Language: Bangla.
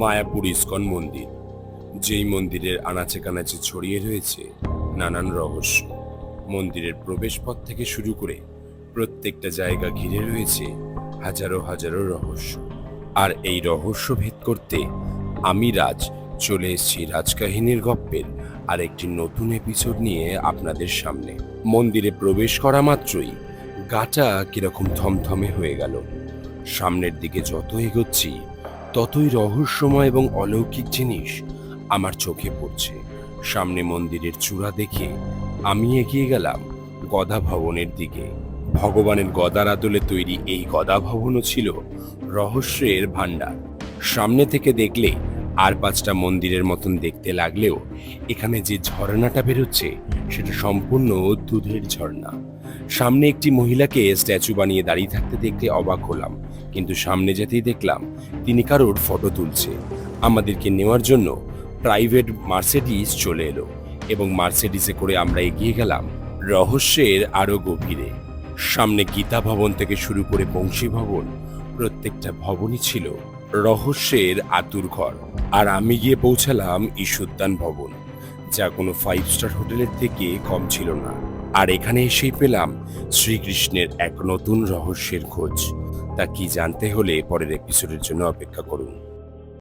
মায়াপুর ইস্কন মন্দির, যেই মন্দিরের আনাচে কানাচে ছড়িয়ে রয়েছে নানান রহস্য। মন্দিরের প্রবেশপথ থেকে শুরু করে প্রত্যেকটা জায়গা ঘিরে রয়েছে হাজারো হাজারো রহস্য। আর এই রহস্য ভেদ করতে আমি রাজ চলে এসেছি রাজকাহিনীর গপ্পের আর একটি নতুন এপিসোড নিয়ে আপনাদের সামনে। মন্দিরে প্রবেশ করা মাত্রই গাটা কিরকম থমথমে হয়ে গেল। সামনের দিকে যত এগোচ্ছি ততই রহস্যময় এবং অলৌকিক জিনিস আমার চোখে পড়ছে। সামনে মন্দিরের চূড়া দেখে আমি এগিয়ে গেলাম গদা ভবনের দিকে। ভগবানের গদার আদলে তৈরি এই গদা ভবনও ছিল রহস্যের ভাণ্ডার। সামনে থেকে দেখলে আর পাঁচটা মন্দিরের মতন দেখতে লাগলেও এখানে যে ঝর্ণাটা বেরোচ্ছে সেটা সম্পূর্ণ দুধের ঝর্ণা। সামনে একটি মহিলাকে স্ট্যাচু বানিয়ে দাঁড়িয়ে থাকতে দেখতে অবাক হলাম, কিন্তু সামনে যেতেই দেখলাম তিনি কারোর ফটো তুলছে। আমাদেরকে নেওয়ার জন্য প্রাইভেট মার্সিডিজ চলে এলো এবং মার্সিডিজে করে আমরা এগিয়ে গেলাম রহস্যের আরো গভীরে। সামনে গীতা ভবন থেকে শুরু করে বংশী ভবন, প্রত্যেকটা ভবনই ছিল রহস্যের আতুর ঘর। আর আমি গিয়ে পৌঁছালাম ঈশ্বরদান ভবন, যা কোনো 5 স্টার হোটেলের থেকে কম ছিল না। আর এখানে এসেই পেলাম শ্রীকৃষ্ণের এক নতুন রহস্যের খোঁজ। তা কি জানতে হলে পরের এপিসোডের জন্য অপেক্ষা করুন।